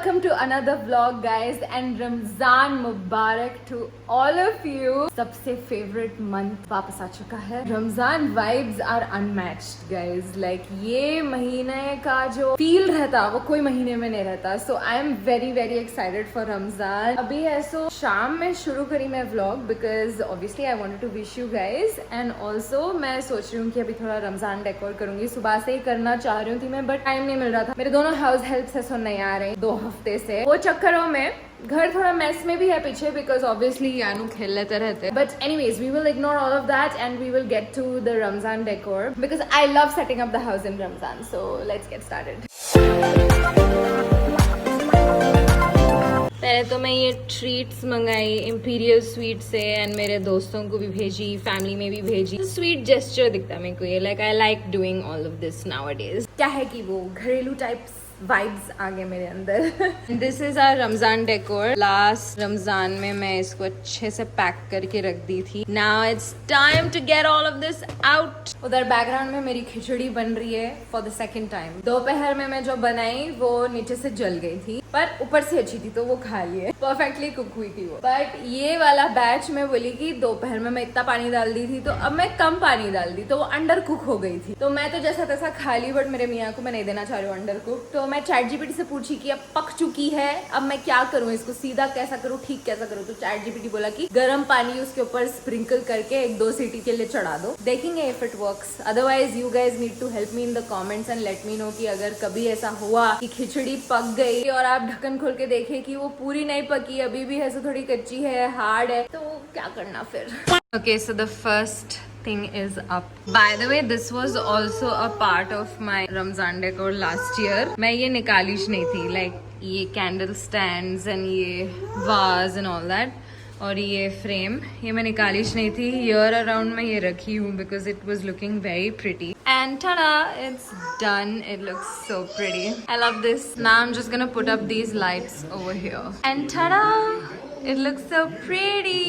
welcome to another vlog guys and Ramzan Mubarak to all of you. सबसे favorite month वापस आ चुका है. Ramzan vibes are unmatched guys. Like ये महीने का जो feel रहता वो कोई महीने में नहीं रहता. So I am very very excited for Ramzan. अभी है so शाम में शुरू करी मैं vlog because obviously I wanted to wish you guys and also मैं सोच रही हूँ कि अभी थोड़ा रमजान डेकोर करूंगी. सुबह से ही करना चाह रही थी मैं बट टाइम नहीं मिल रहा था. मेरे दोनों हाउस हेल्प से सो नहीं आ रहे 2 हफ्ते से. वो चक्करों में घर थोड़ा मेस में भी है पीछे बिकॉज ऑब्वियसली यानू खेल लेते रहते. But anyways we will ignore all of that and we will get to the Ramzan decor because I love setting up the house in Ramzan. So let's get started. पहले तो मैं ये ट्रीट्स मंगाई इंपीरियल स्वीट से and मेरे दोस्तों को भी भेजी, फैमिली में भी भेजी. स्वीट जेस्चर दिखता है मेरे को ये. Like I like doing all of this nowadays. क्या है कि वो घरेलू टाइप्स वाइब्स आ गए मेरे अंदर. This is our Ramzan decor. Last Ramzan में मैं इसको अच्छे से पैक करके रख दी थी. Now it's time to get all of this out. उधर बैकग्राउंड में मेरी खिचड़ी बन रही है फॉर द सेकेंड टाइम. दोपहर में मैं जो बनाई वो नीचे से जल गई थी पर ऊपर से अच्छी थी तो वो खा लिए. परफेक्टली कुक हुई थी वो. बट ये वाला बैच में बोली कि दोपहर में मैं इतना पानी डाल दी थी तो अब मैं कम पानी डाल दी तो वो अंडर कुक हो गई थी. तो मैं तो जैसा तैसा खा ली बट मेरे मियाँ को मैं नहीं देना चाह रही हूँ अंडर कुक. तो मैं चैट जीपीटी से पूछी कि अब पक चुकी है अब मैं क्या करूँ, इसको सीधा कैसा करूँ, ठीक कैसा करूँ. तो चैट जीपीटी बोला कि गर्म पानी उसके ऊपर स्प्रिंकल करके 1-2 सीटी के लिए चढ़ा दो. देखेंगे if it works. Otherwise you guys need to help me in the comments and let me know कि अगर कभी ऐसा हुआ कि खिचड़ी पक गई और आप ढक्कन खोल के देखे कि वो पूरी नहीं पकी, अभी भी है सो थोड़ी कच्ची है, हार्ड है, तो क्या करना फिर. Okay, so the first thing is up. By the way, this was also a part of my Ramzan decor last year. मैं ये निकालिश नहीं थी. Like ये candle stands and ये vase and all that. और ये फ्रेम ये मैं निकालिश नहीं थी. ईयर अराउंड मैं ये रखी हूँ because it was looking very pretty. And tada, it's done. It looks so pretty. I love this. Now I'm just gonna put up these lights over here. And tada! It looks so pretty.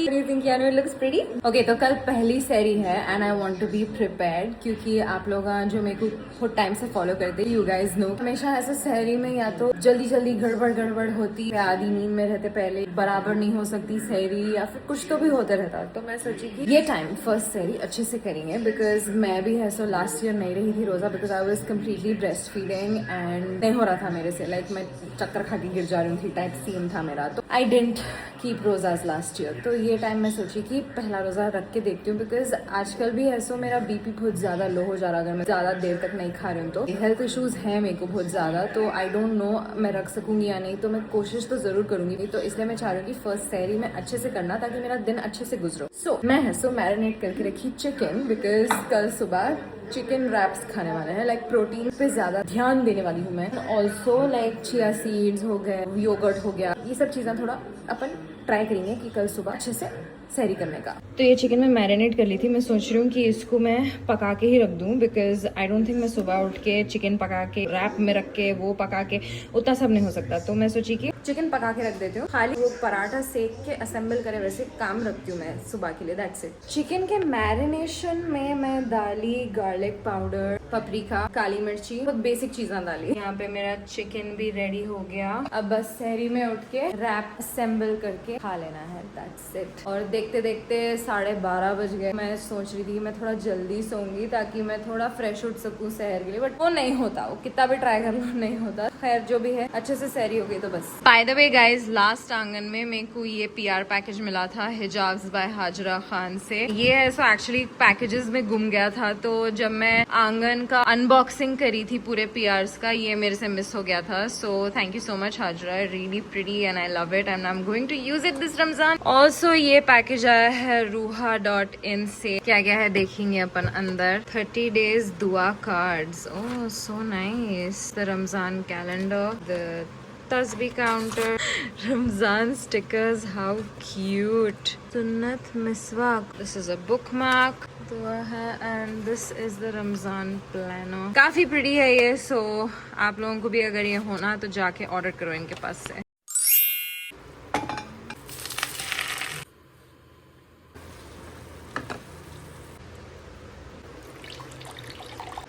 What do you think, Yanu? It looks pretty? Okay, तो कल पहली सहरी है and I want to be prepared क्योंकि आप लोग जो मेरे को बहुत टाइम से फॉलो करते you guys know हमेशा ऐसा सहरी में या तो जल्दी जल्दी गड़बड़ होती है, आधी नींद में रहते, पहले बराबर नहीं हो सकती सहरी या फिर कुछ तो भी होता रहता. तो मैं सोची कि ये टाइम फर्स्ट सहरी अच्छे से करेंगे बिकॉज मैं भी है सो लास्ट ईयर नहीं रही थी रोजा because I was completely breast feeding and नहीं हो रहा था मेरे से. लाइक मैं चक्कर खा के गिर जा रही थी टाइप सीन था मेरा. तो I didn't keep rozas last year. तो ये टाइम मैं सोची कि पहला रोजा रख के देखती हूँ बिकॉज आजकल भी ऐसो मेरा बीपी बहुत ज्यादा लो हो जा रहा अगर मैं ज्यादा देर तक नहीं खा रही हूँ. तो हेल्थ इश्यूज है मेरे को बहुत ज्यादा. तो आई डोंट नो मैं रख सकूंगी या नहीं. तो मैं कोशिश तो जरूर करूंगी. तो इसलिए मैं चाह रही हूँ कि फर्स्ट सहरी में अच्छे से करना ताकि मेरा दिन अच्छे से गुजरो. सो मैं है सो मैरिनेट करके रखी चिकन बिकॉज कल सुबह चिकन रैप्स खाने वाले हैं. लाइक प्रोटीन पे ज्यादा ध्यान देने वाली हूँ मैं. ऑल्सो लाइक चिया सीड्स हो गए, योगर्ट हो गया, ये सब चीजें थोड़ा अपन ट्राई करेंगे कि कल सुबह अच्छे से सहरी करने का. तो ये चिकन मैं मैरिनेट कर ली थी. मैं सोच रही हूँ कि इसको मैं पका के ही रख दूँ बिकॉज आई डोंट थिंक मैं सुबह उठ के चिकन पका के रैप में रख के वो पका के उतना सब नहीं हो सकता. तो मैं सोची कि चिकन पका के रख देती हूँ, खाली वो पराठा सेक के असेंबल करे वैसे काम रखती हूँ मैं सुबह के लिए. That's it. चिकन के मैरिनेशन में मैं डाली गार्लिक पाउडर, पपरिका, काली मिर्ची, बहुत बेसिक चीजें डाली. यहाँ पे मेरा चिकन भी रेडी हो गया. अब बस सहरी में उठ के रैप असेंबल करके खा लेना है. That's it. और देखते देखते 12:30 बज गए. मैं सोच रही थी कि मैं थोड़ा जल्दी सोऊंगी ताकि मैं थोड़ा फ्रेश उठ सकूं सहर के लिए बट वो नहीं होता. वो कितना भी ट्राई कर लो नहीं होता. खैर जो भी है अच्छे से सहरी हो गई तो बस. By the way guys, last आंगन में मेरे को ये PR पैकेज मिला था हिजाब्स बाय हाजरा खान से. ये ऐसा एक्चुअली पैकेजेस में गुम गया था. तो जब मैं आंगन का अनबॉक्सिंग करी थी पूरे PRs का, ये मेरे से मिस हो गया था. So thank you so much Hajra. Really pretty and I love it and I am going to use it this Ramzan. Also ये पैकेज आया है ruha.in से. क्या क्या है देखेंगे अपन अंदर. 30 days dua cards. Oh so nice. The Ramzan calendar, the tasbih counter, Ramzan stickers, how cute. Sunnat miswak. This is a bookmark dua है and this is the Ramzan planner. काफी प्रिटी है ये. सो आप लोगों को भी अगर ये होना तो जाके ऑर्डर करो इनके पास से.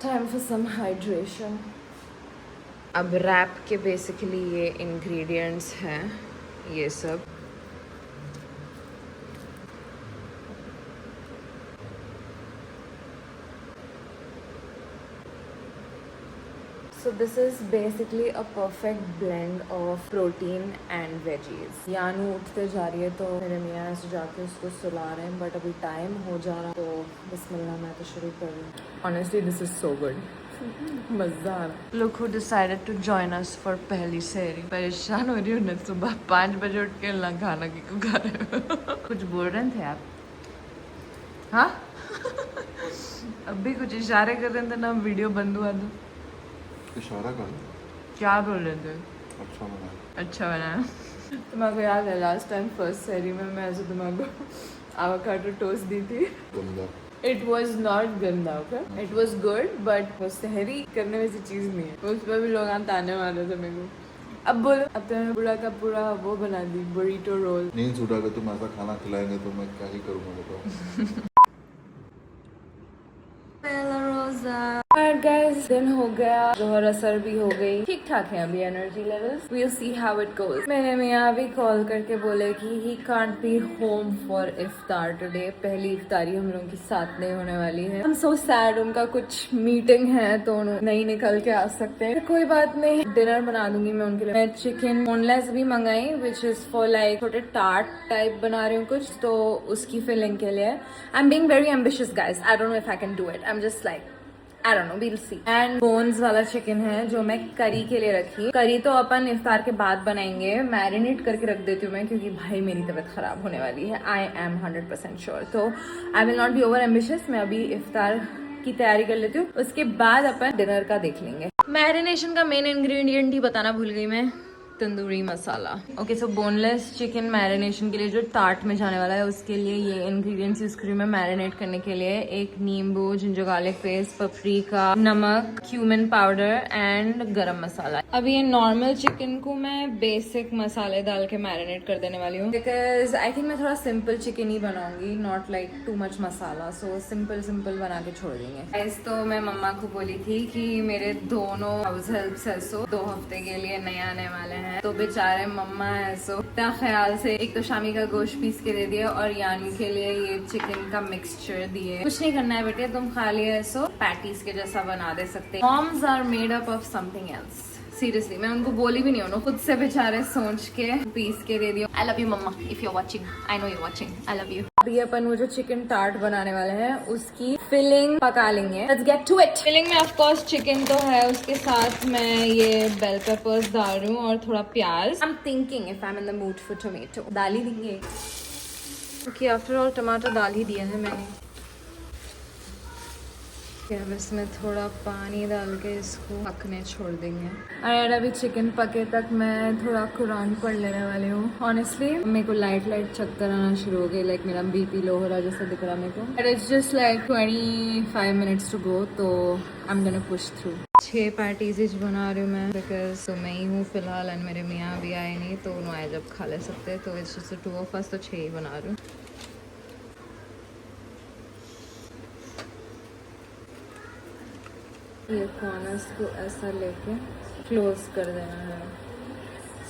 Time for some hydration. अब रैप के बेसिकली ये इंग्रेडिएंट्स हैं, ये सब। So this is basically a perfect blend of protein and veggies. यानू उठते जा रही है तो मेरे मियाँ ऐसे जाके उसको सुला रहे हैं, बट अभी टाइम हो जा रहा, तो बिस्मिल्लाह मैं तो शुरू कर रही हूँ। Honestly this is so good. मजा आ रहा। Look who decided to join us for पहली सहरी। परेशान हो रही हूँ ना, सुबह 5 बजे उठ के ना खाना की को खा रहे हो। कुछ बोल रहे थे आप? हाँ? अभी कुछ इशारे कर रहे थे ना, वीडियो बंद हुआ तो इशारा कर। क्या बोल रहे थे? अच्छा बना। अच्छा बना। तुम्हारे को याद है लास्ट टाइम फर्स्ट सेरी में मैं ऐसे तुम्हारे को आवाकाडो टोस्ट दी थी? गंदा। इट वॉज नॉट गंदा, okay, it was good, but वो सहरी करने वैसी चीज़ नहीं है। उस पर भी लोग ताने वाले थे मेरे को। अब बोलो, अब तो मैं पूरा का पूरा वो बना दी, बुरीटो रोल। नींद छूटा के तुम ऐसा खाना खिलाएंगे तो मैं क्या ही करूँगा बताओ। गाइस दिन हो गया, जोहर असर भी हो गई, ठीक ठाक है अभी energy levels. We'll see how it goes. मेरे मियाँ भी कॉल करके बोले कि he can't be home for iftar today. पहली इफ्तारी हम लोगों की साथ नहीं होने वाली है। आई एम सो सैड, उनका कुछ मीटिंग है तो नहीं निकल के आ सकते हैं। कोई बात नहीं, डिनर बना दूंगी मैं उनके लिए। मैं चिकन बोनलेस भी मंगाई, विच इज फॉर लाइक छोटे टार्ट टाइप बना रही हूँ कुछ, तो उसकी फिलिंग के लिए। I am being very ambitious guys, I don't know if I can do it. I am just like I don't know, we'll see. And bones वाला चिकन है जो मैं करी के लिए रखी। करी तो अपन इफ्तार के बाद बनाएंगे, मैरिनेट करके रख देती हूँ मैं, क्योंकि भाई मेरी तबीयत खराब होने वाली है। I am 100% sure. तो I will not be over ambitious। मैं अभी इफ्तार की तैयारी कर लेती हूँ, उसके बाद अपन डिनर का देख लेंगे। मैरिनेशन का मेन इंग्रेडिएंट ही बताना भूल गई मैं, तंदूरी मसाला। ओके, सो बोनलेस चिकन मैरिनेशन के लिए जो टार्ट में जाने वाला है, उसके लिए ये इंग्रेडिएंट्स यूज करी मैं मैरिनेट करने के लिए। एक नींबू, जिंजर गार्लिक पेस्ट, पपरिका, नमक, क्यूमिन पाउडर एंड गरम मसाला। अब ये नॉर्मल चिकन को मैं बेसिक मसाले डाल के मैरिनेट कर देने वाली हूँ, बिकॉज आई थिंक मैं थोड़ा सिंपल चिकन ही बनाऊंगी, not like too much masala. So simple बना के छोड़ देंगे। तो मैं मम्मा को बोली थी कि मेरे दोनों हाउस हेल्प्स है सो 2 हफ्ते के लिए नए आने वाले हैं, तो बेचारे मम्मा है सो इतना ख्याल से एक तो शामी का गोश्त पीस के दे दिया और यानी के लिए ये चिकन का मिक्सचर दिए। कुछ नहीं करना है बेटे, तुम खाली ऐसो पैटीज के जैसा बना दे सकते। Moms are made up of something else. Seriously मैं उनको बोली भी नहीं, उन्होंने खुद से बेचारे सोच के पीस के दे दिया। I love you mamma, if you are watching, I know you are watching, I love you. अभी अपन वो जो चिकन टार्ट बनाने वाले हैं उसकी फिलिंग पका लेंगे। Let's get to it. Filling में ऑफ कोर्स चिकन तो है, उसके साथ मैं ये बेल पेपर्स डाल रही हूँ और थोड़ा प्याज। I am thinking if I am in the mood for tomato, डाल ही देंगे। ओके, आफ्टर ऑल टमाटर डाल ही दिया है मैंने। अब इसमें थोड़ा पानी डाल के इसको पकने छोड़ देंगे। और अभी चिकन पके तक मैं थोड़ा कुरान पढ़ लेने वाली हूँ। ऑनेस्टली मेरे को लाइट चक्कर आना शुरू हो गए, लाइक मेरा बीपी लो हो रहा जैसा दिख रहा मेरे को। It's just like 25 minutes to go, तो I am gonna push through. 6 patties बना रही हूँ मैं, बिकॉज तो मैं ही हूँ फिलहाल एंड मेरे मियाँ भी आए नहीं, तो उन्होंने आए जब खा ले सकते, तो इट्स जस्ट 2 ऑफ अस, तो 6 ही बना रही हूँ। ये कॉर्नर्स को ऐसा लेके क्लोज कर देना है,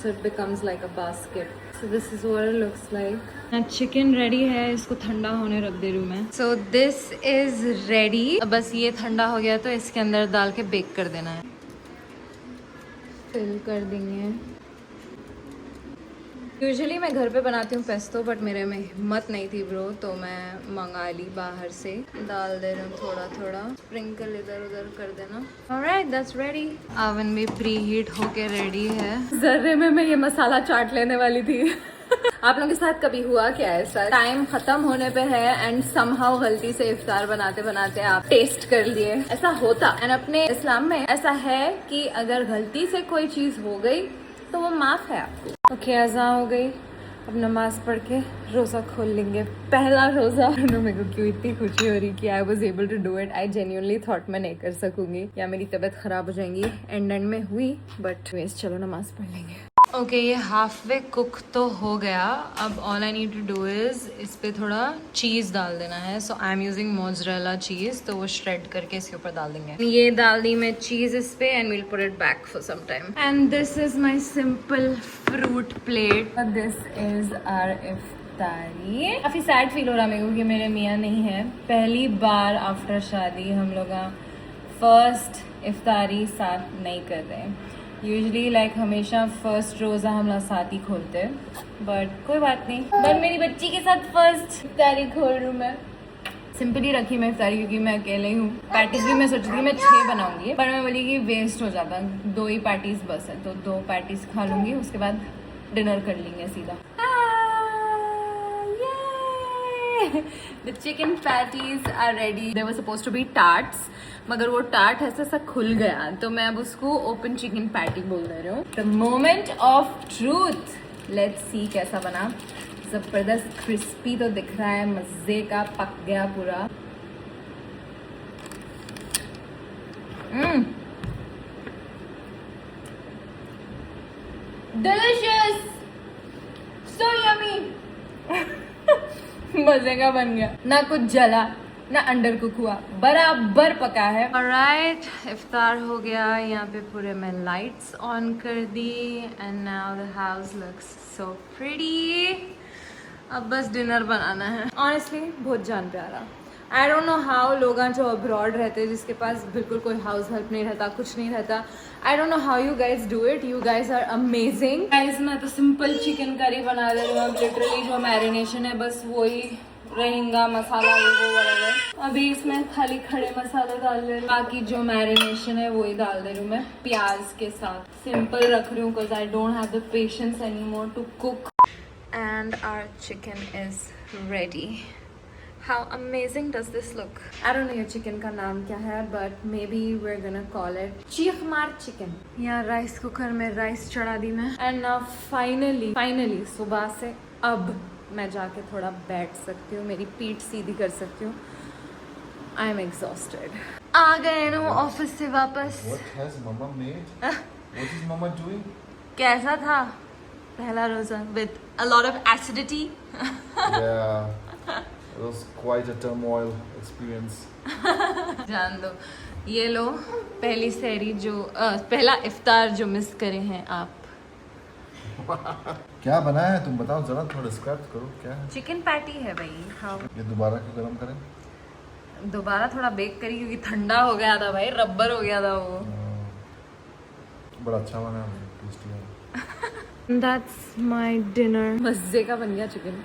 so it becomes like a basket. So this is what it looks like. Chicken ready है, इसको ठंडा होने रख दे रही हूँ मैं। So this is ready. बस ये ठंडा हो गया तो इसके अंदर डाल के बेक कर देना है। फिल कर देंगे। यूजुअली मैं घर पे बनाती हूँ पेस्टो, बट मेरे में हिम्मत नहीं थी ब्रो, तो मैं मंगा ली बाहर से। डाल दे रही हूँ थोड़ा, स्प्रिंकल इधर उधर कर देना। Alright, that's ready. ओवन भी प्री हीट होके रेडी है। जर्रे में मैं ये मसाला चाट लेने वाली थी। आप लोगों के साथ कभी हुआ क्या ऐसा? टाइम खत्म होने पे है एंड समहाउ गलती से इफ्तार बनाते बनाते आप टेस्ट कर लिए, ऐसा होता। एंड अपने इस्लाम में ऐसा है कि अगर गलती से कोई चीज हो गई तो वो माफ है आपको। ओके, अज़ां हो गई, अब नमाज पढ़ के रोज़ा खोल लेंगे, पहला रोज़ा। मेरे को क्यों इतनी खुशी हो रही कि I was able to do it. I genuinely thought मैं नहीं कर सकूंगी या मेरी तबीयत खराब हो जाएंगी। एंड में हुई, बट चलो नमाज पढ़ लेंगे। ओके ये हाफ वे कुक तो हो गया. अब all I need to do is इस पे थोड़ा चीज़ डाल देना है. So I am using mozzarella cheese, तो वो श्रेड करके इसके ऊपर डाल देंगे. ये डाल दी मैं चीज़ इस पे and will put it back for some time. And this is my simple fruit plate. This is our iftari. काफ़ी सैड फील हो रहा मेरे को कि मेरे मियाँ नहीं है. पहली बार आफ्टर शादी हम लोग फर्स्ट इफ्तारी साथ नहीं कर रहे. यूजली लाइक हमेशा फर्स्ट रोज़ा हम लोग साथ ही खोलते हैं, बट कोई बात नहीं. बट मेरी बच्ची के साथ फर्स्ट इफ्तारी खोल रही हूँ मैं. सिंपली रखी मैं इफ्तारी क्योंकि मैं अकेले ही हूँ. पैटीज भी मैं सोच रही थी मैं 6 बनाऊंगी, पर मैं बोली कि वेस्ट हो जाता, 2 ही पैटीज बस है, तो 2 पैटीज खा लूँगी. उसके बाद डिनर कर लेंगे सीधा. The chicken patties are ready. They were supposed to be tarts, मगर वो टार्ट ऐसा सा खुल गया, तो मैं अब उसको ओपन चिकन पैटी बोल दे रही हूँ. The moment of truth. Let's see कैसा बना. जबरदस्त क्रिस्पी तो दिख रहा है, मजे का पक गया पूरा. Delicious, so yummy. मजे का बन गया. ना कुछ जला ना अंडर कुक हुआ, बराबर पका है. ऑलराइट, इफ्तार हो गया. यहाँ पे पूरे मैं लाइट्स ऑन कर दी and now the house looks so pretty. अब बस डिनर बनाना है. ऑनेस्टली बहुत जान प्यारा. आई डोंट नो हाउ लोग जो अब्रॉड रहते हैं, जिसके पास बिल्कुल कोई हाउस हेल्प नहीं रहता, कुछ नहीं रहता. I don't know how you guys do it. You guys are amazing. Guys मैं तो सिंपल चिकन करी बना दे रही हूँ. अब लिटरली जो मैरिनेशन है बस वही रहेगा, मसाला वो वगैरह. अभी इसमें खाली खड़े मसाले डाल दे रही हूँ, बाकी जो मैरिनेशन है वही डाल दे रही हूँ मैं प्याज के साथ. सिंपल रख रही हूँ because I don't have the patience any more to cook. And our chicken is ready. How amazing does this look? I don't know ये चिकन का नाम क्या है, but maybe we're gonna call it चीख मार चिकन. यहाँ rice cooker में rice चढ़ा दी मैं. And now finally सुबह से अब मैं जाके थोड़ा बैठ सकती हूँ, मेरी पीठ सीधी कर सकती हूँ. I am exhausted. आ गए ना ऑफिस से वापस. What has mama made? What is mama doing? कैसा था पहला रोजा with a lot of acidity? Yeah. It was quite a turmoil experience. जान दो. ये लो पहली सहरी जो पहला इफ्तार जो मिस करे हैं आप. क्या बनाया है तुम बताओ जरा, थोड़ा डिस्क्राइब करो क्या है. चिकन पैटी है भाई. हाँ ये दोबारा क्यों गरम करें? दोबारा थोड़ा बेक करी क्योंकि ठंडा हो गया था भाई, रबर हो गया था वो. बड़ा अच्छा बना है, टेस्टी है. That's my dinner. मज़े का बन गया chicken.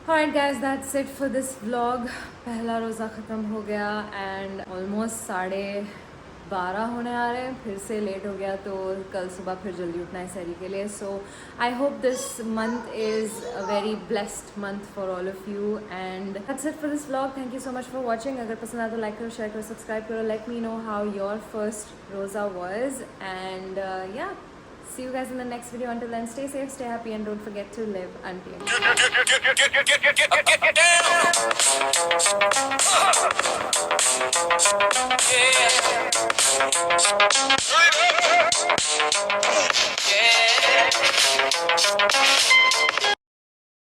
Alright guys, that's it for this vlog. पहला रोज़ा ख़त्म हो गया and almost 12:30 होने आ रहे हैं. फिर से लेट हो गया तो कल सुबह फिर जल्दी उठना है सहरी के लिए. So I hope this month is a very blessed month for all of you. And that's it for this vlog. Thank you so much for watching. अगर पसंद आया तो like करो, share करो, subscribe करो. Let me know how your first रोज़ा was. And yeah. See you guys in the next video. Until then, stay safe, stay happy, and don't forget to live untamed. Yeah.